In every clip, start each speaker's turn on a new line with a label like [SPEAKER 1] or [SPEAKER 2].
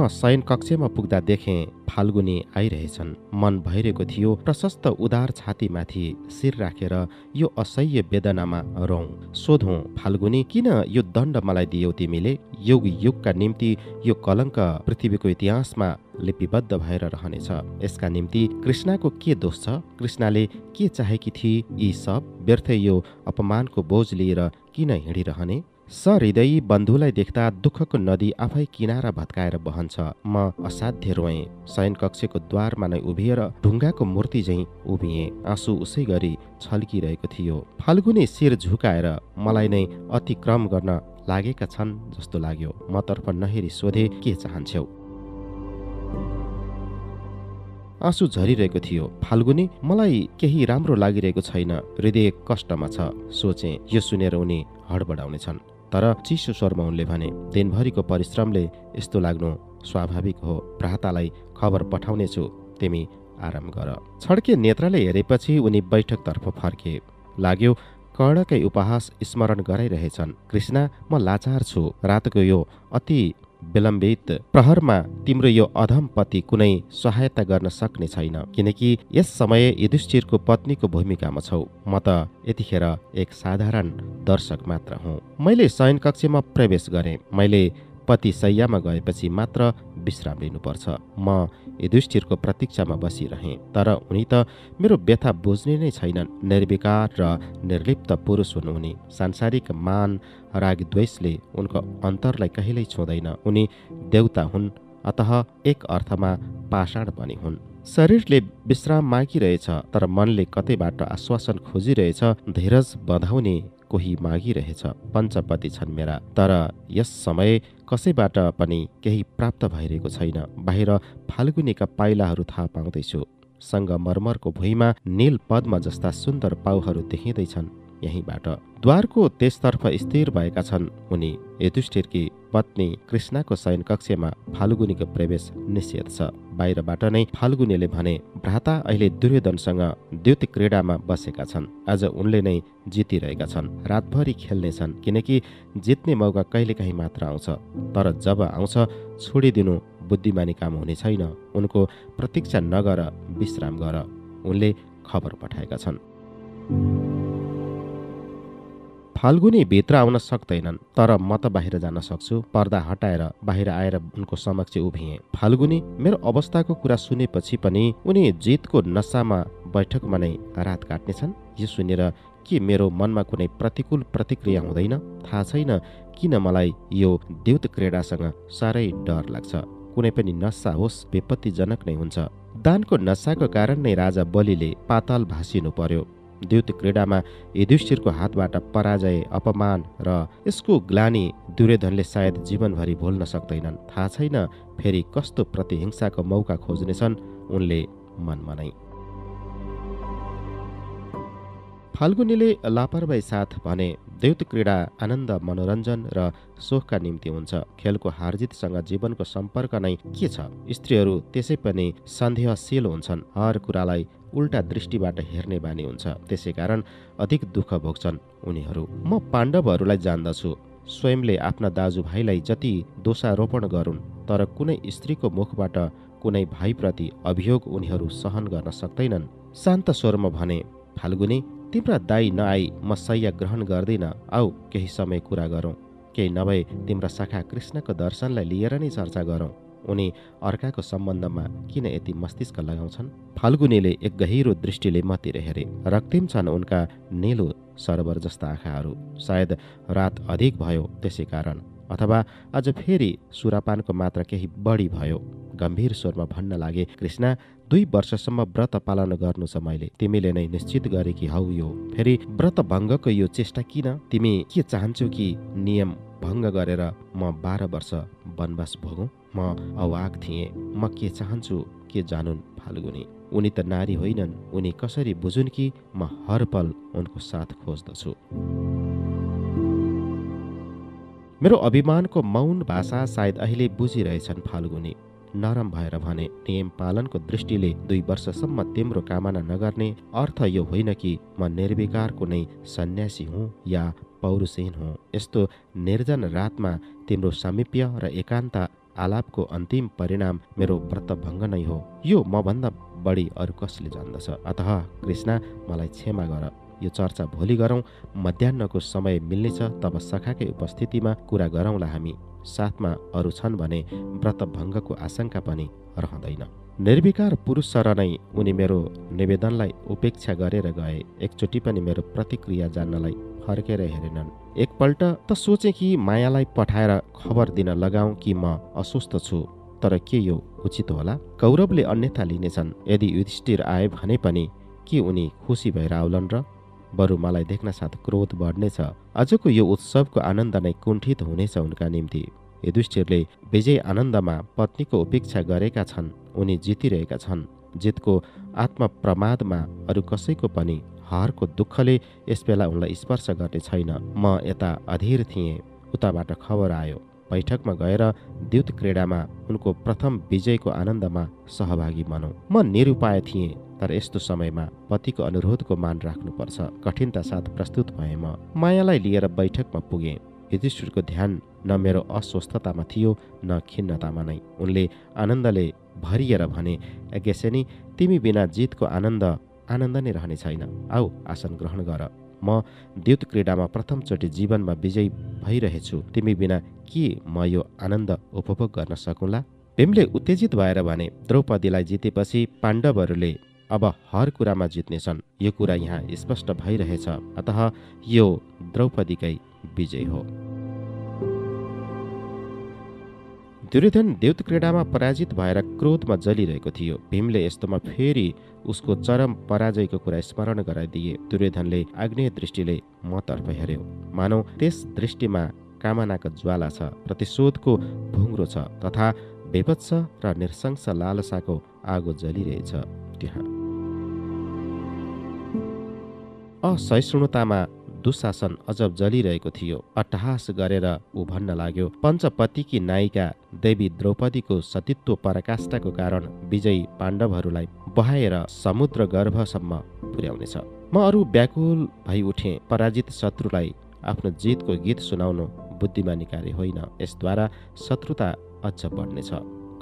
[SPEAKER 1] शयन कक्षमा पुग्दा देखेँ फाल्गुनी आइरहेछन्। मन भइरहेको थियो प्रशस्त उदार छातीमाथि शिर राखेर यो असह्य वेदनामा रौँ। सोधौँ, फाल्गुनी, किन यो दण्ड मलाई दियौ तिमीले? युग युगका निम्ति यो कलङ्क पृथ्वीको इतिहासमा लिपिबद्ध भएर रहनेछ। यसका निम्ति कृष्णको के दोष छ? कृष्णले के चाहेकी थिए? यी सब व्यर्थ यो अपमानको बोझ लिएर किन हिँडिरहने? सहृदयी बन्धुलाई देख्दा दुःखको नदी आफै किनारा भत्काएर बहन्छ। म असाध्य रोएँ। शयन कक्षको द्वारमा नै उभिएर ढुङ्गाको मूर्ति झैँ उभिएँ। आँसु उसै गरी छल्किरहेको थियो। फाल्गुनी शिर झुकाएर मलाई नै अतिक्रम गर्न लागेका छन् जस्तो लाग्यो। मतर्फ नहेरी सोधे, के चाहन्छौ? आँसु झरिरहेको थियो। फाल्गुनी, मलाई केही राम्रो लागिरहेको छैन, हृदय कष्टमा छ, सोचे। यो सुनेर उनी हडबडाउनेछन्। तर चिसो स्वरमा उनले भने, दिनभरिको परिश्रमले यस्तो लाग्नु स्वाभाविक हो। भ्रातालाई खबर पठाउनेछु, तिमी आराम गर। छड्के नेत्रले हेरेपछि उनी बैठकतर्फ फर्के। लाग्यो कर्णकै उपहास स्मरण गराइरहेछन्। कृष्ण, म लाचार छु। रातको यो अति विलम्बित प्रहरमा तिम्रो यो अधम पति कुनै सहायता गर्न सक्ने छैन, किनकि यस समय युधिष्ठिरको पत्नीको भूमिकामा छौ। म त यतिखेर एक साधारण दर्शक मात्र हुँ। मैले शयन कक्षमा प्रवेश गरेँ। मैले पति शय्यामा गएपछि मात्र विश्राम लिनुपर्छ। म युधिष्ठिरको प्रतीक्षामा बसिरहेँ। तर उनी त मेरो व्यथा बुझ्ने नै छैनन्। निर्विकार र निर्लिप्त पुरुष हुन् उनी। सांसारिक मान राग द्वेषले उनको अन्तरलाई कहिल्यै छुँदैन। उनी देवता हुन्, अतः एक अर्थमा पाषाण पनि हुन्। शरीरले विश्राम मागिरहेछ, तर मनले कतैबाट आश्वासन खोजिरहेछ। धीरज बधाउने कोही मागिरहेछ। पञ्चपति छन् मेरा, तर यस समय कसैबाट पनि केही प्राप्त भइरहेको छैन। बाहिर फाल्गुनीका पाइलाहरू थाहा पाउँदैछु। सङ्गमरमरको भुइँमा नील पद्म जस्ता सुन्दर पाउहरू देखिँदैछन्। यहीँबाट द्वारको त्यसतर्फ स्थिर भएका छन् उनी। युधिष्ठिरकी पत्नी कृष्णको शयन कक्षमा फाल्गुनीको प्रवेश निषेध छ। बाहिरबाट नै फाल्गुनीले भने, भ्राता अहिले दुर्योधनसँग द्युत क्रीडामा बसेका छन्। आज उनले नै जितिरहेका छन्। रातभरि खेल्नेछन्, किनकि जित्ने मौका कहिलेकाहीँ मात्र आउँछ। तर जब आउँछ, छोडिदिनु बुद्धिमानी काम हुने छैन। उनको प्रतीक्षा नगर, विश्राम गर। उनले खबर पठाएका छन्। फाल्गुनी भित्र आउन सक्दैनन्, तर म त बाहिर जान सक्छु। पर्दा हटाएर बाहिर आएर उनको समक्ष उभिएँ। फाल्गुनी, मेरो अवस्थाको कुरा सुनेपछि पनि उनी जितको नसामा बैठकमा नै रात काट्नेछन्। यो सुनेर के मेरो मनमा कुनै प्रतिकूल प्रतिक्रिया हुँदैन? थाहा छैन किन मलाई यो द्युत क्रीडासँग साह्रै डर लाग्छ। कुनै पनि नसा होस् विपत्तिजनक नै हुन्छ। दानको नसाको कारण नै राजा बलिले पाताल भासिनु पर्यो। द्युत क्रीडामा युधिष्ठिरको हातबाट पराजय, अपमान र यसको ग्लानी दुर्योधनले सायद जीवनभरि भुल्न सक्दैनन्। थाहा छैन फेरि कस्तो प्रतिहिंसाको मौका खोज्नेछन् उनले मनमा नै। फाल्गुनीले लापरवाही साथ भने, द्युत क्रीडा आनन्द, मनोरञ्जन र सोखका निम्ति हुन्छ। खेलको हारजितसँग जीवनको सम्पर्क नै के छ? स्त्रीहरू त्यसै पनि सन्देहशील हुन्छन्। हर कुरालाई उल्टा दृष्टिबाट हेर्ने बानी हुन्छ। त्यसै कारण अधिक दुःख भोग्छन् उनीहरू। म पाण्डवहरूलाई जान्दछु। स्वयंले आफ्ना दाजुभाइलाई जति दोषारोपण गरून्, तर कुनै स्त्रीको मुखबाट कुनै भाइप्रति अभियोग उनीहरू सहन गर्न सक्दैनन्। शान्त स्वरमा भने, फाल्गुनी, तिम्रा दाई नआई म शय्या ग्रहण गर्दिन। आऊ केही समय कुरा गरौँ। केही नभए तिम्रा शाखा कृष्णको दर्शनलाई लिएर नै चर्चा गरौँ। उनी अर्काको सम्बन्धमा किन यति मस्तिष्क लगाउँछन्? फाल्गुनीले एक गहिरो दृष्टिले मतिर हेरे। रक्तिम छन् उनका नीलो सरोवर जस्ता आँखाहरू। सायद रात अधिक भयो त्यसै कारण, अथवा आज फेरि सुरापानको मात्रा केही बढी भयो। गम्भीर स्वरमा भन्न लागे, कृष्ण, 2 वर्षसम्म व्रत पालन गर्नु छ मैले। तिमीले नै निश्चित गरे कि हौ यो। फेरि व्रत भङ्गको यो चेष्टा किन? तिमी के चाहन्छौ कि नियम भङ्ग गरेर म 12 वर्ष वनवास भोगौँ? म अवाक थिएँ। म के चाहन्छु के जानुन् फाल्गुनी। उनी त नारी होइनन्। उनी कसरी बुझुन् कि म हर पल उनको साथ खोज्दछु। मेरो अभिमानको मौन भाषा सायद अहिले बुझिरहेछन् फाल्गुनी। नरम भएर भने, नियम पालनको दृष्टिले 2 वर्षसम्म तिम्रो कामना नगर्ने अर्थ यो होइन कि म निर्विकार कुनै सन्यासी हुँ या पौरुषहीन हुँ। यस्तो निर्जन रातमा तिम्रो सामिप्य र एकान्त आलापको अन्तिम परिणाम मेरो व्रतभङ्ग नै हो, यो मभन्दा बढी अरू कसले जान्दछ। अतः कृष्ण, मलाई क्षमा गर। यो चर्चा भोलि गरौँ। मध्याह्नको समय मिल्नेछ, तब सखाकै उपस्थितिमा कुरा गरौँला हामी। साथमा अरू छन् भने व्रतभङ्गको आशंका पनि रहँदैन। निर्विकार पुरुष सर नै उनी मेरो निवेदनलाई उपेक्षा गरेर गए। एकचोटि पनि मेरो प्रतिक्रिया जान्नलाई फर्केर हेरेनन्। एकपल्ट त सोचे कि मायालाई पठाएर खबर दिन लगाऊं कि म अस्वस्थ छु, तर के यो उचित होला? कौरवले अन्यथा लिनेछन्। यदि युधिष्ठिर आए भने पनि के उनी खुसी भएर आउलन् र? बरु मलाई देख्न साथ क्रोध बढ्नेछ। आजको यो उत्सवको आनन्द नै कुण्ठित हुनेछ उनका निम्ति। युधिष्ठिरले विजय आनन्दमा पत्नीको उपेक्षा गरेका छन्। उनी जितिरहेका छन्। जितको आत्मप्रमादमा अरू कसैको पनि हारको दुःखले यसबेला उनलाई स्पर्श गर्ने छैन। म यता अधीर थिएँ। उताबाट खबर आयो। बैठकमा गएर द्युत क्रीडामा उनको प्रथम विजयको आनन्दमा सहभागी बनौँ। म निरुपाय थिएँ, तर यस्तो समयमा पतिको अनुरोधको मान राख्नुपर्छ। कठिनता साथ प्रस्तुत भएँ। म मायालाई लिएर बैठकमा पुगेँ। युधिष्ठिरको ध्यान न मेरो अस्वस्थतामा थियो न खिन्नतामा नै। उनले आनन्दले भरिएर भने, यज्ञसेनी, तिमी बिना जितको आनन्द नै रहने छैन। आऊ, आसन ग्रहण गर। म द्युत क्रीडामा प्रथमचोटि जीवनमा विजयी भइरहेछु। तिमी बिना के म यो आनन्द उपभोग गर्न सकुँला? भीमले उत्तेजित भएर भने, द्रौपदीलाई जितेपछि पाण्डवहरूले अब हर कुरामा जित्नेछन्। यो कुरा यहाँ स्पष्ट भइरहेछ। अतः यो द्रौपदीकै विजय हो। दुर्योधन द्युत क्रीडामा पराजित भएर क्रोधमा जलिरहेको थियो। भीमले यस्तोमा फेरि उसको चरम पराजयको कुरा स्मरण गराइदिए। दुर्योधनले आग्नेय दृष्टिले मतर्फ हेर्यो। मानौ त्यस दृष्टिमा कामनाको ज्वाला छ, प्रतिशोधको भुङ्रो छ तथा बेभत्स र नृशंस लालसाको आगो जलिरहेछ। त्यहाँ असहिष्णुतामा दुशासन अजब जलिरहेको थियो। अट्टहास गरेर ऊ भन्न लाग्यो, पञ्चपतिकी नायिका देवी द्रौपदीको सतीत्व पराकाष्ठाको कारण विजयी पाण्डवहरूलाई बहाएर समुद्र गर्भसम्म पुर्याउनेछ। म अरू व्याकुल भई उठेँ। पराजित शत्रुलाई आफ्नो जितको गीत सुनाउनु बुद्धिमानी कार्य होइन। यसद्वारा शत्रुता अझ बढ्नेछ,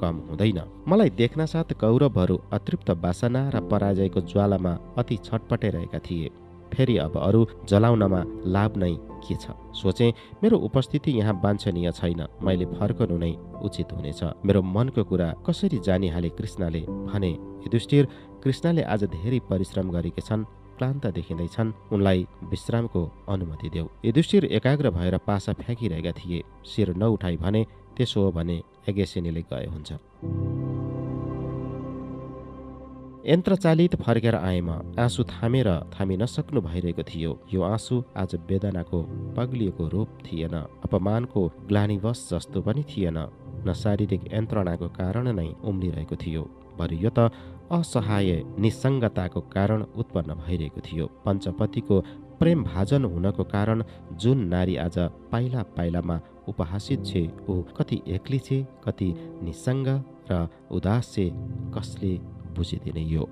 [SPEAKER 1] कम हुँदैन। मलाई देख्न साथ कौरवहरू अतृप्त वासना र पराजयको ज्वालामा अति छटपटाइरहेका थिए। फेरि अब अरू जलाउनमा लाभ नै के छ? सोचे, मेरो उपस्थिति यहाँ वाञ्छनीय छैन। मैले फर्कनु नै उचित हुनेछ। मेरो मनको कुरा कसरी जानिहाले कृष्णले भने, युधिष्ठिर, कृष्णले आज धेरै परिश्रम गरेका छन्, क्लान्त देखिँदैछन्। उनलाई विश्रामको अनुमति देऊ। युधिष्ठिर एकाग्र भएर पासा फ्याँकिरहेका थिए। शिर नउठाई भने, त्यसो हो भने यज्ञसेनीले गए हुन्छ। यन्त्रचालित फर्केर आएँ म। आँसु थामेर थामी नसक्नु भइरहेको थियो। यो आँसु आज वेदनाको पग्लिएको रूप थिएन, अपमानको ग्लानिवश जस्तो पनि थिएन, न शारीरिक यन्त्रणाको कारण नै उम्लिरहेको थियो, बरु यो त असहाय निसङ्गताको कारण उत्पन्न भइरहेको थियो। पञ्चपतिको प्रेम भाजन हुनको कारण जुन नारी आज पाइला पाइलामा उपहासित छे, ऊ कति एक्ली छे, कति निसङ्ग र उदास छे, कसले बुझिदिने? यो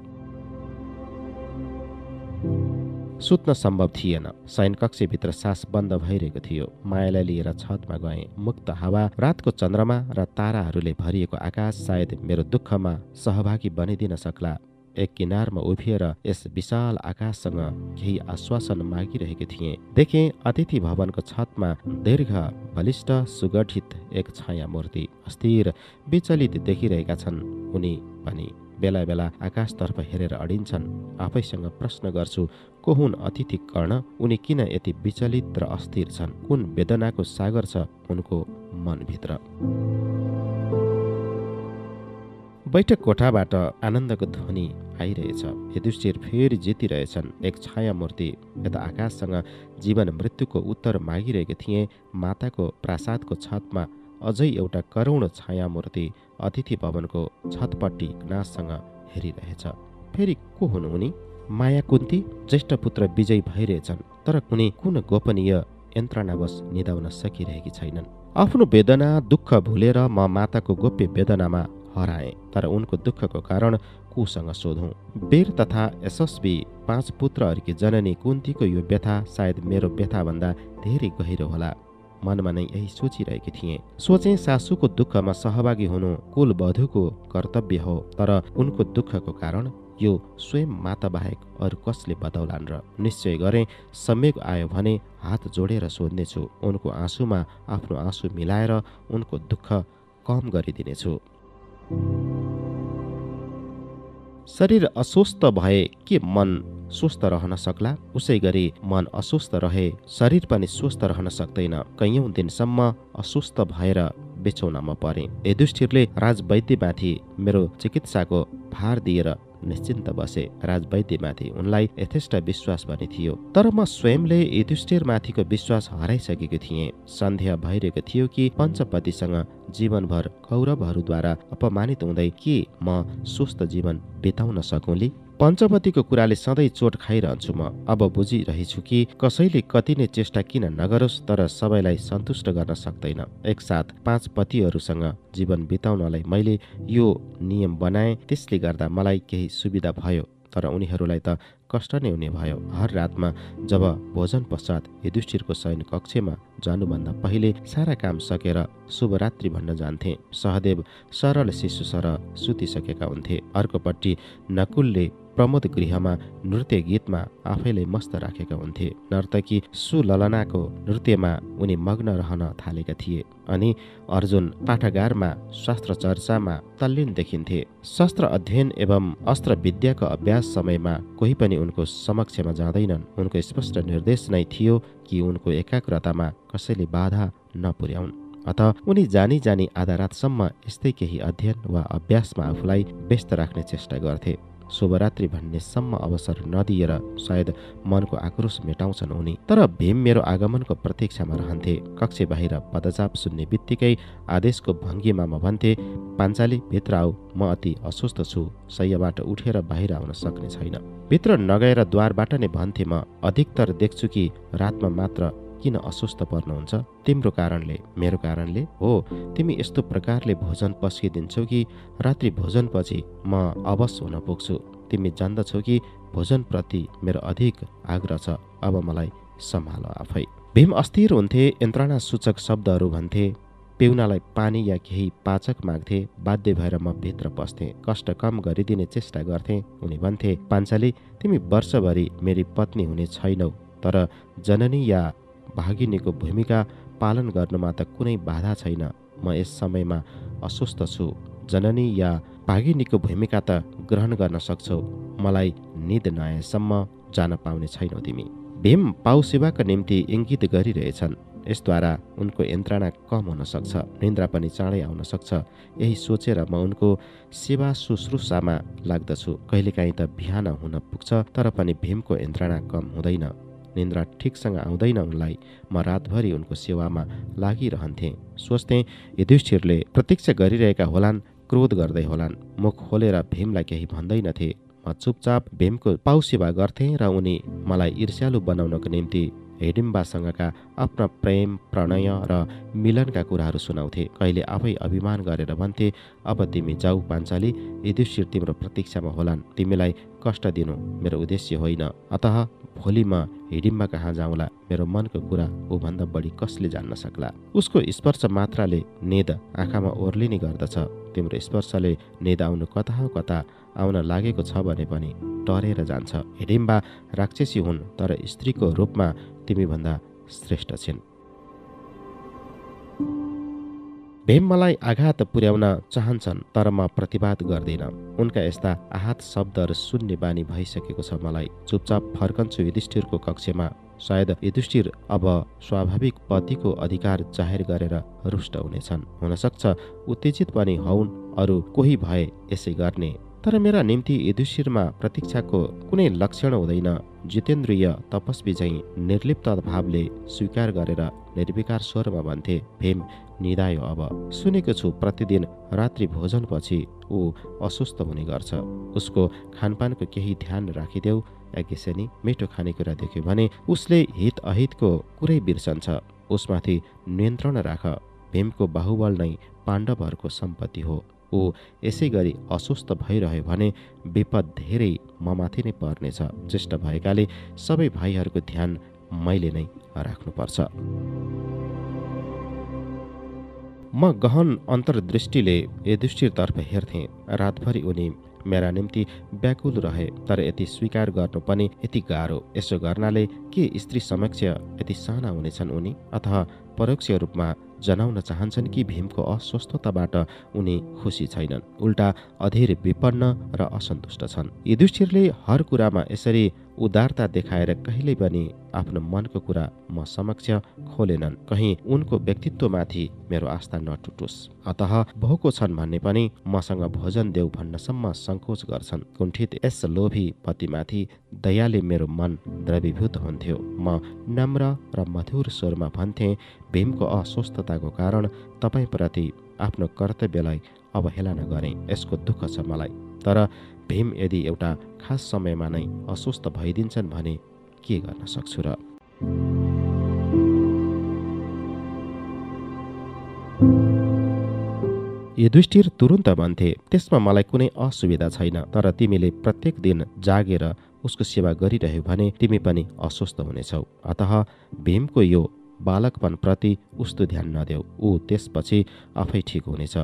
[SPEAKER 1] सुत्न सम्भव थिएन। शयन कक्षभित्र सास बन्द भइरहेको थियो। मायालाई लिएर छतमा गएँ। मुक्त हावा, रातको चन्द्रमा र ताराहरूले भरिएको आकाश सायद मेरो दुःखमा सहभागी बनिदिन सक्ला। एक किनारमा उभिएर यस विशाल आकाशसँग केही आश्वासन मागिरहेकी थिएँ। देखेँ अतिथि भवनको छतमा दीर्घ बलिष्ठ सुगठित एक छाया मूर्ति। अस्थिर विचलित देखिरहेका छन् उनी पनि। बेला बेला आकाशतर्फ हेरेर अडिन्छन्। आफैसँग प्रश्न गर्छु, को हुन् अतिथि कर्ण? उनी किन यति विचलित र अस्थिर छन्? कुन वेदनाको सागर छ उनको मनभित्र? बैठक कोठाबाट आनन्दको ध्वनि आइरहेछ। युधिष्ठिर फेरि जितिरहेछन्। एक छाया मूर्ति यता आकाशसँग जीवन मृत्युको उत्तर मागिरहेको थिए। माताको प्रासादको छतमा अझै एउटा करोड छाया मूर्ति अतिथि भवनको छतपट्टि नाससँग हेरिरहेछ। फेरि को हुन् उनी? माया कुन्ती ज्येष्ठ पुत्र विजय भइरहेछन्, तर कुनै कुन गोपनीय यन्त्रणावश निदाउन सकिरहेकी छैनन्। आफ्नो वेदना दुःख भुलेर म माताको गोप्य वेदनामा हराएँ। तर उनको दुःखको कारण कोसँग सोधौं? वीर तथा यशस्वी 5 पुत्रहरूकी जननी कुन्तीको यो व्यथा सायद मेरो व्यथाभन्दा धेरै गहिरो होला। मनमा नै यही सोचिरहेकी थिएँ। सोचे सासूको दुःखमा सहभागी हुनु कुलवधूको कर्तव्य हो, तर उनको दुःखको कारण यो स्वयं माता बाहेक अरू कसले बताउलान् र? निश्चय गरेँ सम्यक आयो भने हात जोडेर सोध्नेछु। उनको आँसुमा आफ्नो आँसु मिलाएर उनको दुःख कम गरिदिनेछु। शरीर अस्वस्थ भए के मन स्वस्थ रहन सक्ला? उसै गरी मन अस्वस्थ रहे शरीर पनि स्वस्थ रहन सक्दैन। कैयौं दिनसम्म अस्वस्थ भएर बेचौनमा परे। युधिष्ठिरले राजवैद्यमाथि मेरो चिकित्साको भार दिएर निश्चिन्त बसे। राजवैद्यमाथि उनलाई यथेष्ट विश्वास पनि थियो, तर म स्वयंले युधिष्ठिरमाथिको विश्वास हराइसकेको थिएँ। सन्ध्या भइरहेको थियो कि पञ्चपतिसँग जीवनभर कौरवहरूद्वारा अपमानित हुँदै के म स्वस्थ जीवन बिताउन सकौँली? पञ्चपतिको कुराले सधैँ चोट खाइरहन्छु म। अब बुझिरहेछु कि कसैले कति नै चेष्टा किन नगरोस्, तर सबैलाई सन्तुष्ट गर्न सक्दैन। एकसाथ 5 पतिहरूसँग जीवन बिताउनलाई मैले यो नियम बनाएँ। त्यसले गर्दा मलाई केही सुविधा भयो, तर उनीहरूलाई त कष्ट नै हुने भयो। हर रातमा जब भोजन पश्चात युधिष्ठिरको शयन कक्षमा जानुभन्दा पहिले सारा काम सकेर शुभरात्रि भन्न जान्थे। सहदेव सरल शिशु सरह सुतिसकेका हुन्थे। अर्कोपट्टि नकुलले प्रमोद गृहमा नृत्य गीतमा आफैले मस्त राखेका हुन्थे। नर्तकी सुललनाको नृत्यमा उनी मग्न रहन थालेका थिए अनि अर्जुन पाठागारमा शास्त्र चर्चामा तल्लीन देखिन्थे। शस्त्र अध्ययन एवं अस्त्र विद्याको अभ्यास समयमा कोही पनि उनको समक्षमा जाँदैनन्। उनको स्पष्ट निर्देश नै थियो कि उनको एकाग्रतामा कसैले बाधा नपुर्याउन्। अतः उनी जानी जानी आधा रातसम्म यस्तै केही अध्ययन वा अभ्यासमा आफूलाई व्यस्त राख्ने चेष्टा गर्थे। शुभरात्रि भन्नेसम्म अवसर नदिएर सायद मनको आक्रोश मेटाउँछन् उनी। तर भीम मेरो आगमनको प्रतीक्षामा रहन्थे। कक्ष बाहिर पदचाप सुन्ने बित्तिकै आदेशको भङ्गीमा भन्थे, पाञ्चाली भित्र आऊ, म अति अस्वस्थ छु, शय्याबाट उठेर बाहिर आउन सक्ने छैन। भित्र नगएर द्वारबाट नै भन्थे, म अधिकतर देख्छु कि रातमा मात्र किन अस्वस्थ पर्नुहुन्छ? तिम्रो कारणले? मेरो कारणले? हो, तिमी यस्तो प्रकारले भोजन पस्किदिन्छौ कि रात्रि भोजनपछि म अवश हुन पुग्छु। तिमी जान्दछौ कि भोजनप्रति मेरो अधिक आग्रह छ। अब मलाई सम्हाल आफै। भीम अस्थिर हुन्थे। यन्त्रणा सूचक शब्दहरू भन्थे। पिउनलाई पानी या केही पाचक माग्थे। बाध्य भएर म भित्र पस्थेँ। कष्ट कम गरिदिने चेष्टा गर्थे। उनी भन्थे, पाञ्चाली, तिमी वर्षभरि मेरी पत्नी हुने छैनौ, तर जननी या भागिनीको भूमिका पालन गर्नुमा त कुनै बाधा छैन। म यस समयमा अस्वस्थ छु। जननी या भागिनीको भूमिका त ग्रहण गर्न सक्छौ। मलाई निद नआएसम्म जान पाउने छैनौ तिमी। भीम पाउ सेवाका निम्ति इङ्गित गरिरहेछन्। यसद्वारा उनको यन्त्रणा कम हुन सक्छ, निन्द्रा पनि चाँडै आउन सक्छ। यही सोचेर म उनको सेवा शुश्रूषामा लाग्दछु। कहिलेकाहीँ त बिहान हुन पुग्छ, तर पनि भीमको यन्त्रणा कम हुँदैन। निन्द्रा ठिकसँग आउँदैन उनलाई। म रातभरि उनको सेवामा लागिरहन्थेँ। सोच्थेँ युधिष्ठिरले प्रतीक्षा गरिरहेका होलान्, क्रोध गर्दै होलान्। मुख खोलेर भीमलाई केही भन्दैनथे। म चुपचाप भीमको पाउ सेवा गर्थेँ र उनी मलाई ईर्ष्यालु बनाउनको निम्ति हिडिम्बासँगका आफ्ना प्रेम, प्रणय र मिलनका कुराहरू सुनाउँथे। कहिले आफै अभिमान गरेर भन्थे, अब तिमी जाऊ पाञ्चाली, युधिष्ठिर तिम्रो प्रतीक्षामा होलान्। तिमीलाई कष्ट दिनु मेरो उद्देश्य होइन। अतः भोलि म हिडिम्बा कहाँ जाउँला? मेरो मनको कुरा ऊभन्दा बढी कसले जान्न सक्ला? उसको स्पर्श मात्राले नेद आँखामा ओर्लिने गर्दछ। तिम्रो स्पर्शले नेद आउनु कता कता आउन लागेको छ भने पनि डरेर जान्छ। हिडिम्बा राक्षसी हुन्, तर स्त्रीको रूपमा तिमीभन्दा श्रेष्ठ छिन्। भीम मलाई आघात पुर्याउन चाहन्छन्, तर म प्रतिवाद गर्दिन। उनका यस्ता आहत शब्दहरू सुन्ने बानी भइसकेको छ मलाई। चुपचाप फर्कन्छु युधिष्ठिरको कक्षमा। सायद युधिष्ठिर अब स्वाभाविक पतिको अधिकार जाहेर गरेर रुष्ट हुनेछन्। हुनसक्छ उत्तेजित पनि हौन्, अरू कोही भए यसै गर्ने। तर मेरा निम्ति युधिष्ठिरमा प्रतीक्षाको कुनै लक्षण हुँदैन। जितेन्द्रिय तपस्वी झैँ निर्लिप्त भावले स्वीकार गरेर निर्विकार स्वरमा भन्थे, भीम निदायो अब। सुनेको छु प्रतिदिन रात्रि भोजनपछि ऊ अस्वस्थ हुने गर्छ। उसको खानपानको केही ध्यान राखिदेऊ। याज्ञसेनी, मिठो खानेकुरा देख्यो भने उसले हित अहितको कुरै बिर्सन्छ। उसमाथि नियन्त्रण राख। भीमको बाहुबल नै पाण्डवहरूको सम्पत्ति हो। ऊ यसै गरी अस्वस्थ भइरह्यो भने विपद धेरै ममाथि नै पर्नेछ। ज्येष्ठ भएकाले सबै भाइहरूको ध्यान मैले नै राख्नुपर्छ। म गहन अन्तर्दृष्टिले युधिष्ठिरतर्फ हेर्थेँ। रातभरि उनी मेरा निम्ति व्याकुल रहे, तर यति स्वीकार गर्नु पनि यति गाह्रो। यसो गर्नाले के स्त्री समक्ष यति साना हुनेछन् उनी? अथवा परोक्ष रूपमा जनाउन चाहन्छन् कि भीमको अस्वस्थताबाट उनी खुसी छैनन्, उल्टा अधीर विपन्न र असन्तुष्ट छन्। युधिष्ठिरले हर कुरामा यसरी उदारता देखाएर कहिल्यै पनि आफ्नो मनको कुरा म समक्ष खोलेनन्। कहीँ उनको व्यक्तित्वमाथि मेरो आस्था नटुटोस्। अतः भोको छन् भन्ने पनि मसँग भोजन देऊ भन्नसम्म सङ्कोच गर्छन्। कुण्ठित यस लोभी पतिमाथि दयाले मेरो मन द्रवीभूत हुन्थ्यो। म नम्र र मधुर स्वरमा भन्थेँ, भीमको अस्वस्थताको कारण तपाईँप्रति आफ्नो कर्तव्यलाई अवहेलना गरेँ। यसको दुःख छ मलाई। तर भीम यदि एउटा खास समयमा नै अस्वस्थ भइदिन्छन् भने के गर्न सक्छु र? युधिष्ठिर तुरुन्त भन्थे, त्यसमा मलाई कुनै असुविधा छैन, तर तिमीले प्रत्येक दिन जागेर उसको सेवा गरिरह्यो भने तिमी पनि अस्वस्थ हुनेछौ। अतः भीमको यो बालकपन प्रति उस्तो ध्यान नदेऊ। ऊ त्यसपछि आफै ठिक हुनेछ।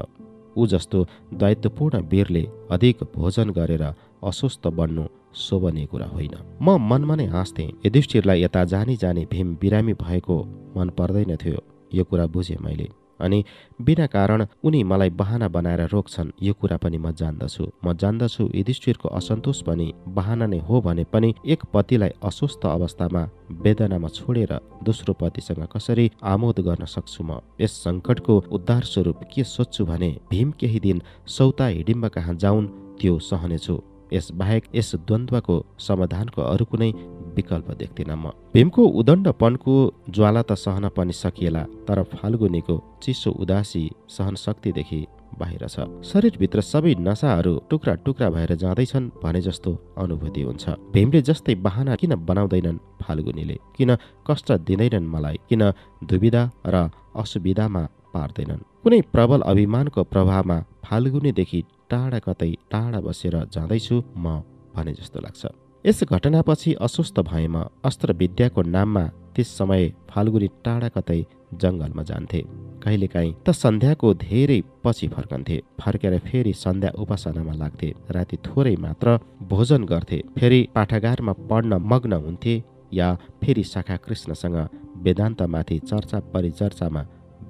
[SPEAKER 1] ऊ जस्तो दायित्वपूर्ण वीरले अधिक भोजन गरेर अस्वस्थ बन्नु शोभनीय कुरा होइन। म मनमा नै हाँस्थेँ। युधिष्ठिरलाई यता जानी जानी भीम बिरामी भएको मन पर्दैन थियो, यो कुरा बुझेँ मैले। अनि बिना कारण उनी मलाई बहाना बनाएर रोक्छन्, यो कुरा पनि म जान्दछु। युधिष्ठिरको असन्तोष पनि बहाना नै हो भने पनि एक पतिलाई अस्वस्थ अवस्थामा वेदनामा छोडेर दोस्रो पतिसँग कसरी आमोद गर्न सक्छु म? यस सङ्कटको उद्धार स्वरूप के सोच्छु भने भीम केही दिन सौता हिडिम्ब कहाँ जाउन् त्यो सहनेछु। यस बाहेक यस द्वन्द्वको समाधानको अरू कुनै विकल्प देख्दिन म। भीमको उदण्डपनको ज्वाला त सहन पनि सकिएला, तर फाल्गुनीको चिसो उदासी सहन शक्तिदेखि बाहिर छ। शरीरभित्र सबै नसाहरू टुक्रा टुक्रा भएर जाँदैछन् भने जस्तो अनुभूति हुन्छ। भीमले जस्तै बहाना किन बनाउँदैनन् फाल्गुनीले? किन कष्ट दिँदैनन् मलाई? किन दुविधा र असुविधामा पार्दैनन्? कुनै प्रबल अभिमानको प्रभावमा फाल्गुनीदेखि कतै टाढा बसेर जाँदैछु म भने जस्तो लाग्छ। यस घटनापछि अस्वस्थ भएमा अस्त्र विद्याको नाममा त्यस समय फाल्गुनी टाढा कतै जङ्गलमा जान्थे। कहिलेकाहीँ त सन्ध्याको धेरै पछि फर्कन्थे। फर्केर फेरि सन्ध्या उपासनामा लाग्थे। राति थोरै मात्र भोजन गर्थे। फेरि पाठागारमा पढ्न मग्न हुन्थे या फेरि शाखा कृष्णसँग वेदान्तमाथि चर्चा परिचर्चामा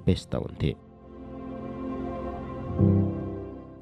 [SPEAKER 1] व्यस्त हुन्थे।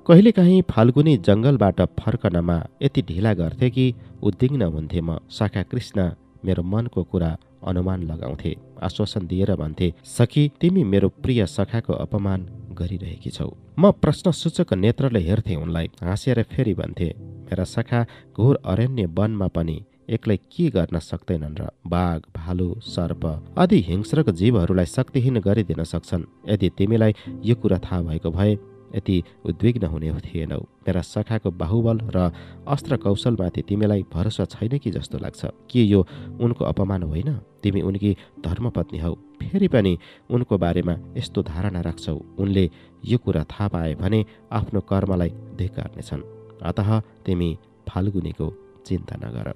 [SPEAKER 1] कहिलेकाहीँ फाल्गुनी जङ्गलबाट फर्कनमा यति ढिला गर्थे कि उद्विग्न हुन्थे म। शाखा कृष्ण मेरो मनको कुरा अनुमान लगाउँथे, आश्वासन दिएर भन्थे, सखी तिमी मेरो प्रिय सखाको अपमान गरिरहेकी छौ। म प्रश्नसूचक नेत्रले हेर्थे उनलाई। हाँसेर फेरि भन्थे, मेरा सखा घोर अरण्य वनमा पनि एक्लै के गर्न सक्दैनन् र? बाघ, भालु, सर्प आदि हिंस्रक जीवहरूलाई शक्तिहीन गरिदिन सक्छन्। यदि तिमीलाई यो कुरा थाहा भएको भए यति उद्विग्न हुने थिएनौ। मेरा सखाको बाहुबल र अस्त्र कौशलमाथि तिमीलाई भरोसा छैन कि जस्तो लाग्छ। के यो उनको अपमान होइन? तिमी उनकी धर्मपत्नी हौ, फेरि पनि उनको बारेमा यस्तो धारणा राख्छौ। उनले यो कुरा थाहा पाए भने आफ्नो कर्मलाई धिक्कार्नेछन्। अतः तिमी फाल्गुनीको चिन्ता नगर।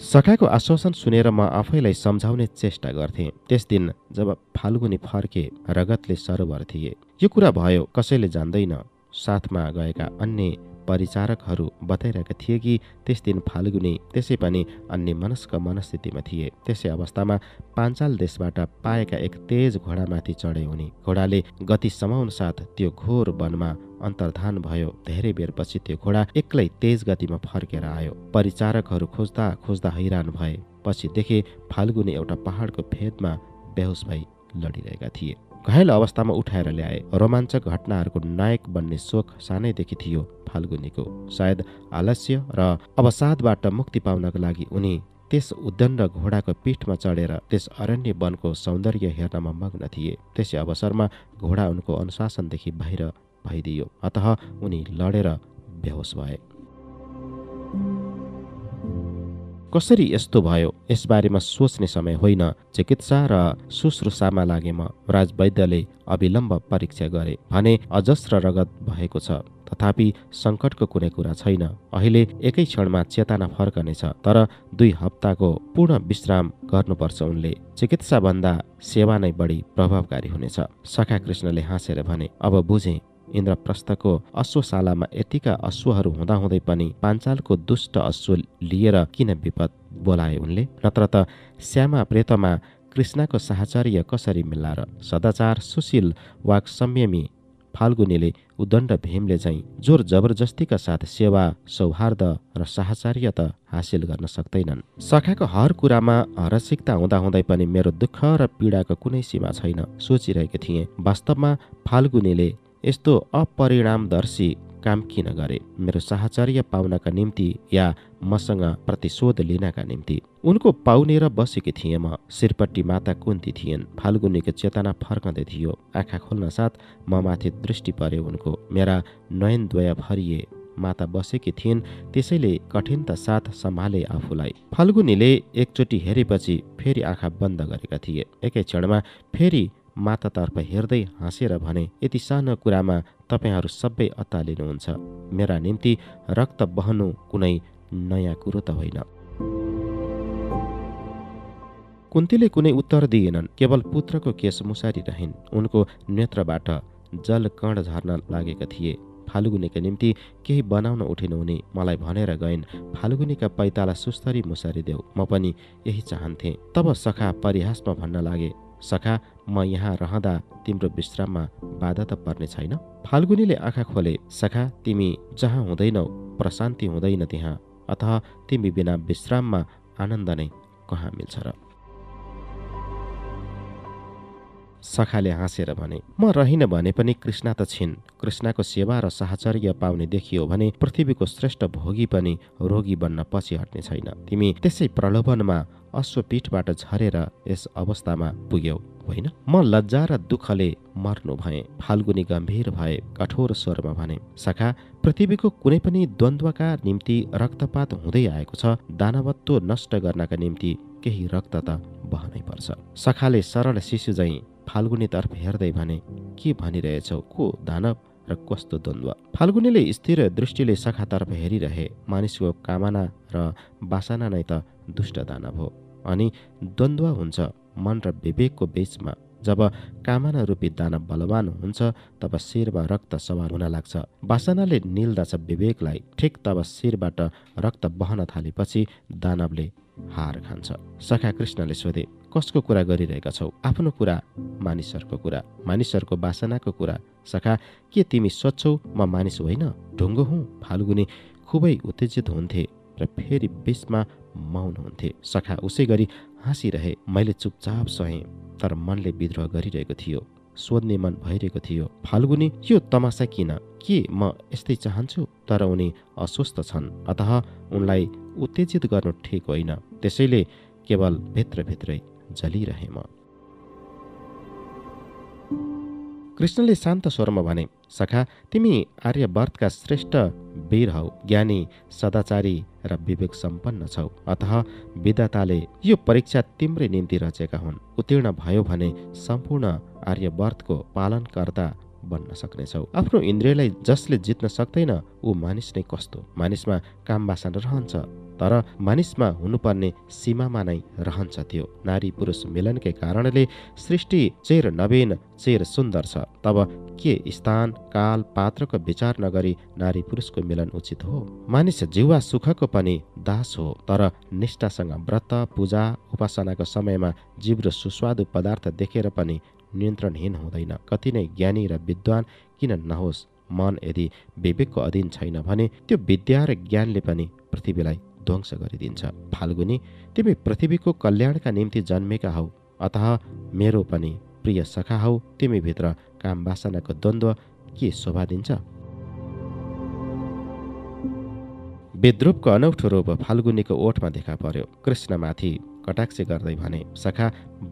[SPEAKER 1] सखाको आश्वासन सुनेर म आफैलाई सम्झाउने चेष्टा गर्थेँ। त्यस दिन जब फाल्गुनी फर्के रगतले सरोवर थिए। यो कुरा भयो कसैले जान्दैन। साथमा गएका अन्य परिचारकहरू बताइरहेका थिए कि त्यस दिन फाल्गुनी त्यसै पनि अन्य मनस्क मनस्थितिमा थिए। त्यसै अवस्थामा पाञ्चाल देशबाट पाएका एक तेज घोडामाथि चढे उनी। घोडाले गति समाउन साथ त्यो घोर वनमा अन्तर्धान भयो। धेरै बेरपछि त्यो घोडा एक्लै तेज गतिमा फर्केर आयो। परिचारकहरू खोज्दा खोज्दा हैरान भए। पछि देखे फाल्गुनी एउटा पहाडको फेदमा बेहोस भई लडिरहेका थिए। घायल अवस्थामा उठाएर ल्याए। रोमाञ्चक घटनाहरूको नायक बन्ने सोख सानैदेखि थियो फाल्गुनीको। सायद आलस्य र अवसादबाट मुक्ति पाउनका लागि उनी त्यस उद्दण्ड घोडाको पिठमा चढेर त्यस अरण्य वनको सौन्दर्य हेर्नमा मग्न थिए। त्यसै अवसरमा घोडा उनको अनुशासनदेखि बाहिर भइदियो। अतः उनी लडेर बेहोस भए। कसरी यस्तो भयो यसबारेमा सोच्ने समय होइन। चिकित्सा र शुश्रूषामा लागे म। राजवैद्यले अविलम्ब परीक्षा गरे भने अजस्र रगत भएको छ, तथापि सङ्कटको कुनै कुरा छैन। अहिले एकै क्षणमा चेतना फर्कनेछ, तर 2 हप्ताको पूर्ण विश्राम गर्नुपर्छ। उनले चिकित्साभन्दा सेवा नै बढी प्रभावकारी हुनेछ। सखा कृष्णले हाँसेर भने, अब बुझेँ। इन्द्रप्रस्थको अश्वशालामा यतिका अश्वहरू हुँदाहुँदै पनि पाञ्चालको दुष्ट अश्व लिएर किन विपद बोलाए उनले? नत्र त श्यामा प्रेतमा कृष्णको साहचर्य कसरी मिल्ला र? सदाचार सुशील वाक संयमी फाल्गुनीले उदण्ड भीमले चाहिँ जोर जबरजस्तीका साथ सेवा, सौहार्द र साहचर्यता हासिल गर्न सक्दैनन्। सखाको हर कुरामा रसिकता हुँदाहुँदै पनि मेरो दुःख र पीडाको कुनै सीमा छैन सोचिरहेको थिएँ। वास्तवमा फाल्गुनीले यस्तो अपरिणामदर्शी काम किन गरे? मेरो साहचर्य पाउनका निम्ति या मसँग प्रतिशोध लिनका निम्ति? उनको पाउनेर बसेकी थिएँ म। शिरपट्टि माता कुन्ती थिइन्। फाल्गुनीको चेतना फर्कँदै थियो। आँखा खोल्न साथ म माथि दृष्टि पर्यो उनको। मेरा नयनद्वय भरिए। माता बसेकी थिइन्, त्यसैले कठिनता साथ सम्हाले आफूलाई। फाल्गुनीले एकचोटि हेरेपछि फेरि आँखा बन्द गरेका थिए। एकै क्षणमा फेरि मातातर्फ हेर्दै हाँसेर भने, यति सानो कुरामा तपाईहरू सबै अत्तालिनुहुन्छ। मेरा निम्ति रक्त बहनु कुनै नयाँ कुरो त होइन। कुन्तीले कुनै उत्तर दिएनन्, केवल पुत्रको केश मुसारी रहिन्। उनको नेत्रबाट जल कण झर्न लागेका थिए। फाल्गुनीका निम्ति केही बनाउन उठिन उनी। मलाई भनेर गइन्, फाल्गुनीका पैताला सुस्तरी मुसारी देऊ। म पनि यही चाहन्थे। तब सखा परिहासमा भन्न लागे, सखा, म यहाँ रहँदा तिम्रो विश्राममा बाधा त पर्ने छैन? फाल्गुनीले आँखा खोले, सखा, तिमी जहाँ हुँदैनौ प्रशान्ति हुँदैन त्यहाँ, अतः तिमी बिना विश्राममा आनन्द नै कहाँ मिल्छ र? सखाले हाँसेर भने, म रहिन भने पनि कृष्णा त छिन्। कृष्णको सेवा र साहचर्य पाउने देखियो भने पृथ्वीको श्रेष्ठ भोगी पनि रोगी बन्न पछि हट्ने छैन। तिमी त्यसै प्रलोभनमा अश्वपीठबाट झरेर यस अवस्थामा पुग्यौ होइन? म लज्जा र दुःखले मर्नु भएँ। फाल्गुनी गम्भीर भए, कठोर स्वरमा भने, सखा, पृथ्वीको कुनै पनि द्वन्द्वका निम्ति रक्तपात हुँदै आएको छ। दानवत्व नष्ट गर्नका निम्ति केही रक्त त बहनै पर्छ। सखाले सरल शिशु झैं फाल्गुनीतर्फ हेर्दै भने, के भनिरहेछौ? को दानव र कस्तो द्वन्द्व? फाल्गुनीले स्थिर दृष्टिले सखातर्फ हेरिरहे। मानिसको कामना र वासना नै त दुष्ट दानव हो। अनि द्वन्द्व हुन्छ मन र विवेकको बीचमा। जब कामना रूपी दानव बलवान हुन्छ तब शिरमा रक्त सवार हुन लाग्छ। वासनाले निल्दछ विवेकलाई। ठिक तब शिरबाट रक्त बहन थालेपछि दानवले हार खान्छ। सखा कृष्णले सोधे, कसको कुरा गरिरहेका छौ? आफ्नो कुरा, मानिसहरूको कुरा, मानिसहरूको वासनाको कुरा। सखा, के तिमी सोध्छौ म मानिस होइन, ढुङ्गो हुँ? फाल्गुनी खुबै उत्तेजित हुन्थे र फेरि बीचमा मौन हुन्थे। सखा उसै गरी हाँसिरहे। मैले चुपचाप सहेँ, तर मनले विद्रोह गरिरहेको थियो। सोध्ने मन भइरहेको थियो, फाल्गुनी, यो तमासा किन? के म यस्तै चाहन्छु? तर उनी अस्वस्थ छन्, अतः उनलाई उत्तेजित गर्नु ठिक होइन। त्यसैले केवल भित्रभित्रै जलिरहे म। कृष्णले शान्त स्वरमा भने, सखा, तिमी आर्यवर्तका श्रेष्ठ वीर हौ, ज्ञानी, सदाचारी र विवेक सम्पन्न छौ। अतः विधाताले यो परीक्षा तिम्रै निम्ति रचेका हुन्। उत्तीर्ण भयो भने सम्पूर्ण आर्यवर्तको पालनकर्ता बन्न सक्नेछौ। आफ्नो इन्द्रियलाई जसले जित्न सक्दैन ऊ मानिस नै कस्तो? मानिसमा काम वासना रहन्छ, तर मानिसमा हुनुपर्ने सीमामा नै रहन्छ त्यो। नारी पुरुष मिलनकै कारणले सृष्टि चेर नवीन, चेर सुन्दर छ। तब के स्थान, काल, पात्रको विचार नगरी नारी पुरुषको मिलन उचित हो? मानिस जीवा सुखको पनि दास हो, तर निष्ठासँग व्रत, पूजा, उपासनाको समयमा जिब्रो सुस्वादु पदार्थ देखेर पनि नियन्त्रणहीन हुँदैन। कति नै ज्ञानी र विद्वान किन नहोस्, मन यदि विवेकको अधीन छैन भने त्यो विद्या र ज्ञानले पनि पृथ्वीलाई ध्वंस गरिदिन्छ। फाल्गुनी, तिमी पृथ्वीको कल्याणका निम्ति जन्मेका हौ, अतः मेरो पनि प्रिय सखा हौ। तिमी भित्र काम वासनाको द्वन्द्व के शोभा दिन्छ? विद्रूपको अनौठो रूप फाल्गुनीको ओठमा देखा पर्यो। कृष्णमाथि कटाक्ष गर्दै भने, सखा,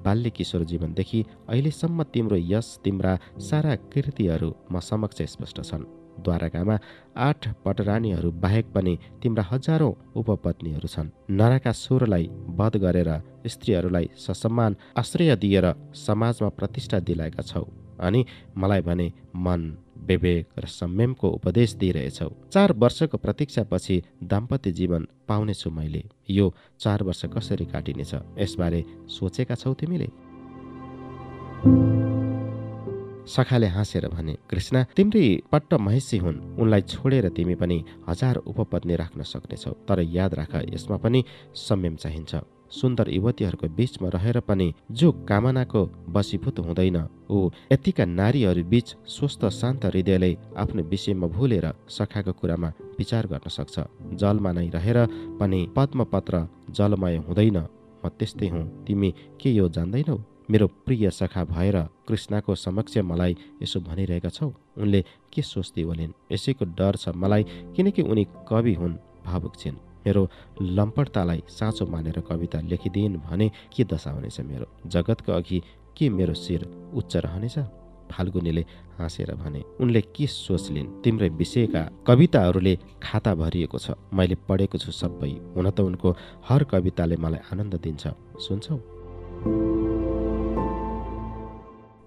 [SPEAKER 1] बाल्य किशोर जीवनदेखि अहिलेसम्म तिम्रो यश, तिम्रा सारा कृतिहरू म समक्ष स्पष्ट छन्। द्वारकामा 8 पटरानीहरू बाहेक पनि तिम्रा हजारौं उपपत्नीहरू छन्। नरकासुरलाई वध गरेर स्त्रीहरूलाई ससम्मान आश्रय दिएर समाजमा प्रतिष्ठा दिलाएका छौ। अनि मलाई भने मन, विवेक र संयमको उपदेश दिइरहेछौ। 4 वर्षको प्रतीक्षापछि दाम्पत्य जीवन पाउनेछु मैले। यो 4 वर्ष कसरी काटिनेछ यसबारे सोचेका छौ तिमीले? सखाले हाँसेर भने, कृष्ण, तिम्री पट्ट महिषी हुन्, उनलाई छोडेर तिमी पनि 1000 उपपत्नी राख्न सक्नेछौ। तर याद राख, यसमा पनि संयम चाहिन्छ। सुन्दर युवतीहरूको बीचमा रहेर पनि जो कामनाको वशीभूत हुँदैन, ऊ यतिका नारीहरू बीच स्वस्थ शान्त हृदयले आफ्नो विषयमा भुलेर सखाको कुरामा विचार गर्न सक्छ। जलमा नै रहेर पनि पद्मपत्र जलमय हुँदैन, म त्यस्तै हुँ। तिमी के यो जान्दैनौ? मेरो प्रिय सखा भएर कृष्णको समक्ष मलाई यसो भनिरहेका छौ। उनले के सोच्दै होलिन्? यसैको डर छ मलाई, किनकि उनी कवि हुन्, भावुक छिन्। मेरो लम्पटतालाई साँचो मानेर कविता लेखिदिइन् भने के दशा हुनेछ मेरो? जगतको अघि के मेरो शिर उच्च रहनेछ? फाल्गुनीले हाँसेर भने, उनले के सोचलिन्? तिम्रै विषयका कविताहरूले खाता भरिएको छ, मैले पढेको छु सबै। हुन त उनको हर कविताले मलाई आनन्द दिन्छ, सुन्छौ?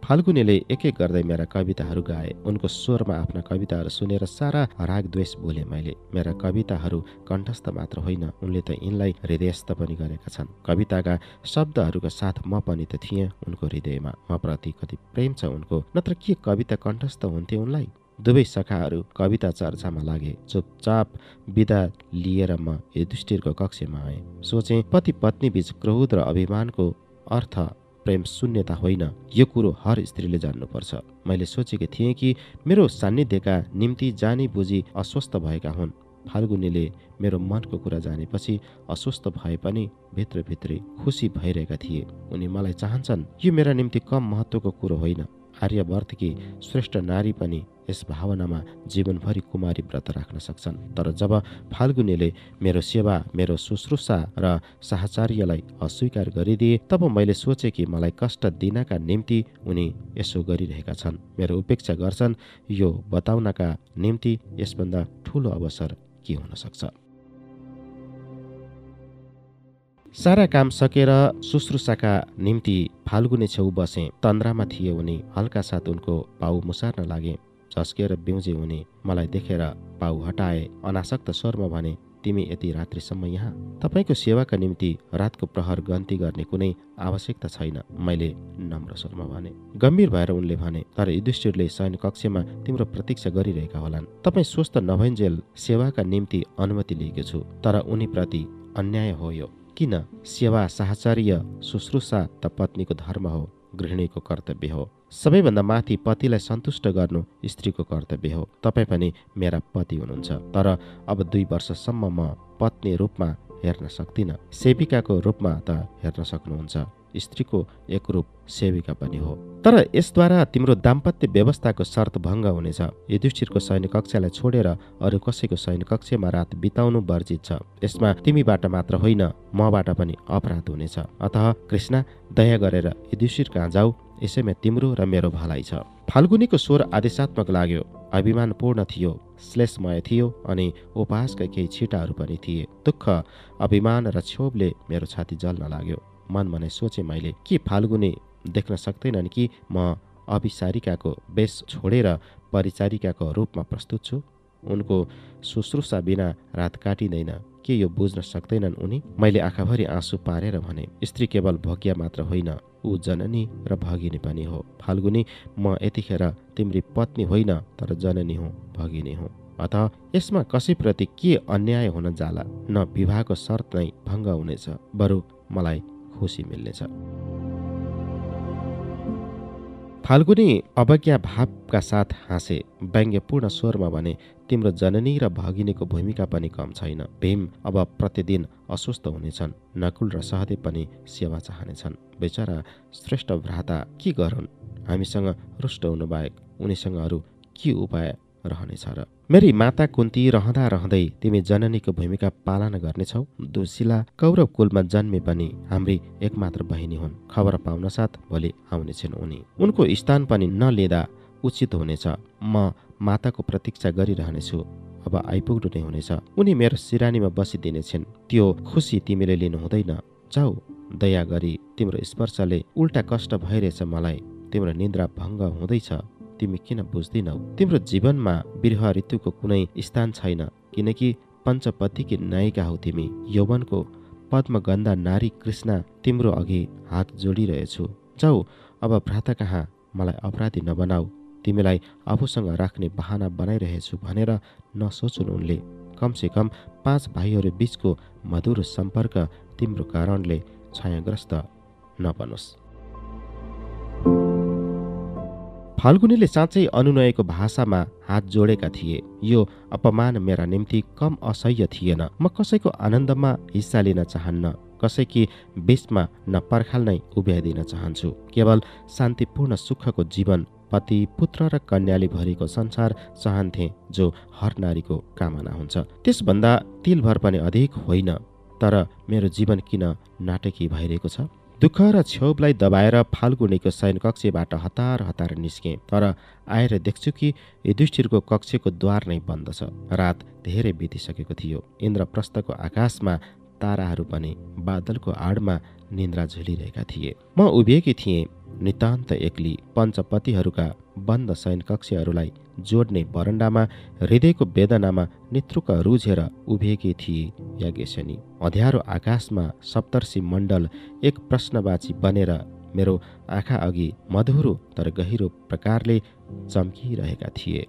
[SPEAKER 1] फाल्गुनीले एक एक गर्दै मेरा कविताहरू गाए। उनको स्वरमा आफ्ना कविताहरू सुनेर सारा राग द्वेष भुले मैले। मेरा कविताहरू कण्ठस्थ मात्र होइन, उनले त यिनलाई हृदयस्थ पनि गरेका छन्। कविताका शब्दहरूका साथ म पनि त थिएँ उनको हृदयमा। म प्रति कति प्रेम छ उनको, नत्र के कविता कण्ठस्थ हुन्थे उनलाई? दुवै सखाहरू कविता चर्चामा लागे। चुपचाप बिदा लिएर म युधिष्ठिरको कक्षमा आएँ। सोचे, पति पत्नी बीच क्रोध र अभिमानको अर्थ प्रेम शून्यता होइन, यो कुरो हर स्त्रीले जान्नुपर्छ। मैले सोचेकी थिएँ कि मेरो सान्निध्यका निम्ति जानी बुझी अस्वस्थ भएका हुन्। फाल्गुनीले मेरो मनको कुरा जानेपछि अस्वस्थ भए पनि भित्रभित्रै खुसी भइरहेका थिए। उनी मलाई चाहन्छन्, यो मेरा निम्ति कम महत्त्वको कुरो होइन। आर्यवर्तकी श्रेष्ठ नारी पनि यस भावनामा जीवनभरि कुमारी व्रत राख्न सक्छन्। तर जब फाल्गुनीले मेरो सेवा, मेरो शुश्रूषा र साहचर्यलाई अस्वीकार गरिदिए, तब मैले सोचे कि मलाई कष्ट दिनका निम्ति उनी यसो गरिरहेका छन्, मेरो उपेक्षा गर्छन्। यो बताउनका निम्ति यसभन्दा ठुलो अवसर के हुन सक्छ? सारा काम सकेर शुश्रूषाका निम्ति फाल्गुनी छेउ बसे। तन्द्रामा थिए उनी। हल्का साथ उनको पाउ मुसार्न लागे। झस्केर बिउजे उनी। मलाई देखेर पाउ हटाए। अनासक्त स्वरमा भने, तिमी यति रात्रिसम्म यहाँ? तपाईँको सेवाका निम्ति रातको प्रहर गन्ती गर्ने कुनै आवश्यकता छैन, मैले नम्र स्वरमा भने। गम्भीर भएर उनले भने, तर युधिष्ठिरले शयन कक्षमा तिम्रो प्रतीक्षा गरिरहेका होलान्। तपाईँ स्वस्थ नभइन्जेल सेवाका निम्ति अनुमति लिएको छु, तर उनीप्रति अन्याय हो यो। किन? सेवा, साहचर्य, शुश्रूषा त पत्नीको धर्म हो, गृहिणीको कर्तव्य हो। सबैभन्दा माथि पतिलाई सन्तुष्ट गर्नु स्त्रीको कर्तव्य हो। तपाईँ पनि मेरा पति हुनुहुन्छ, तर अब 2 वर्षसम्म म पत्नी रूपमा हेर्न सक्दिनँ। सेविकाको रूपमा त हेर्न सक्नुहुन्छ। स्त्रीको एकरूप सेविका पनि हो। तर यसद्वारा तिम्रो दाम्पत्य व्यवस्थाको शर्त भङ्ग हुनेछ। युधिष्ठिरको सैन्य कक्षलाई छोडेर अरू कसैको सैन्य कक्षमा रात बिताउनु वर्जित छ। यसमा तिमीबाट मात्र होइन, मबाट पनि अपराध हुनेछ। अतः कृष्ण, दया गरेर युधिष्ठिर कहाँ जाऊ, यसैमा तिम्रो र मेरो भलाइ छ। फाल्गुनीको स्वर आदेशात्मक लाग्यो, अभिमानपूर्ण थियो, श्लेषमय थियो अनि उपहासका केही छिटाहरू पनि थिए। दुःख, अभिमान र क्षोभले मेरो छाती जल्न लाग्यो। मनमा नै सोचे मैले, के फाल्गुनी देख्न सक्दैनन् कि म अभिसारिकाको वेश छोडेर परिचारिकाको रूपमा प्रस्तुत छु? उनको शुश्रूषा बिना रात काटिँदैन, के यो बुझ्न सक्दैनन् उनी? मैले आँखाभरि आँसु पारेर भने, स्त्री केवल भोग्या मात्र होइन, ऊ जननी र भगिनी पनि हो। फाल्गुनी, म यतिखेर तिम्री पत्नी होइन, तर जननी हुँ, भगिनी हुँ। अतः यसमा कसैप्रति के अन्याय हुन जाला? न विवाहको शर्त नै भङ्ग हुनेछ, बरु मलाई खुसी मिल्नेछ। फाल्गुनी अवज्ञा भावका साथ हाँसे। व्यङ्ग्यपूर्ण स्वरमा भने, तिम्रो जननी र भगिनीको भूमिका पनि कम छैन। भीम अब प्रतिदिन अस्वस्थ हुनेछन्। नकुल र सहदेव पनि सेवा चाहनेछन्। बेचारा श्रेष्ठ भ्राता के गरून्? हामीसँग रुष्ट हुनु बाहेक उनीसँग अरू के उपाय रहनेछ र? मेरी माता कुन्ती रहँदा रहँदै तिमी जननीको भूमिका पालना गर्नेछौ। दुशिला कौरव कुलमा जन्मे पनि हाम्री एकमात्र बहिनी हुन्। खबर पाउन साथ भोलि आउनेछन् उनी। उनको स्थान पनि नलिँदा उचित हुनेछ। म माताको प्रतीक्षा गरिरहनेछु। अब आइपुग्नु नै हुनेछ। उनी मेरो सिरानीमा बसिदिनेछन्। त्यो खुसी तिमीले लिनु हुँदैन। जाऊ, दया गरी, तिम्रो स्पर्शले उल्टा कष्ट भइरहेछ मलाई। तिम्रो निद्रा भङ्ग हुँदैछ, तिमी किन बुझ्दिनौ? तिम्रो जीवनमा बिरह ऋतुको कुनै स्थान छैन, किनकि पञ्चपतिकी नायिका हौ तिमी। यौवनको पद्मगन्धा नारी कृष्णा तिम्रो अघि हात जोडिरहेछु। जाऊ अब भ्राता कहाँ, मलाई अपराधी नबनाऊ। तिमीलाई आफूसँग राख्ने बहाना बनाइरहेछु भनेर नसोचुन् उनले। कमसे कम 5 भाइहरू बीचको मधुर सम्पर्क तिम्रो कारणले क्षयग्रस्त नबनोस्। फाल्गुनीले साँच्चै अनुनयको भाषामा हात जोडेका थिए। यो अपमान मेरा निम्ति कम असह्य थिएन। म कसैको आनन्दमा हिस्सा लिन चाहन्न, कसैकी बीचमा न पर्खाल नै उभ्याइदिन चाहन्छु। केवल शान्तिपूर्ण सुखको जीवन, पति, पुत्र र कन्याले भरिको संसार चाहन्थे, जो हर नारीको कामना हुन्छ। त्यसभन्दा तिलभर पनि अधिक होइन। तर मेरो जीवन किन नाटकीय भइरहेको छ? दुःख र क्षोभलाई दबाएर फाल्गुनीको शयन कक्षबाट हतार हतार निस्केँ। तर आएर देख्छु कि युधिष्ठिरको कक्षको द्वार नै बन्द छ। रात धेरै बितिसकेको थियो। इन्द्रप्रस्थको आकाशमा ताराहरू पनि बादलको आडमा निन्द्रा झुलिरहेका थिए। म उभिएकी थिएँ, नितान्त एक्ली। पञ्चपतिहरूका बन्द शयन कक्षहरूलाई जोड्ने बरन्डामा हृदयको वेदनामा नेत्रुक रुझेर उभिएकी थिए याज्ञसेनी। अँध्यारो आकाशमा सप्तर्षि मण्डल एक प्रश्नवाची बनेर मेरो आँखा अघि मधुरो तर गहिरो प्रकारले चम्किरहेका थिए।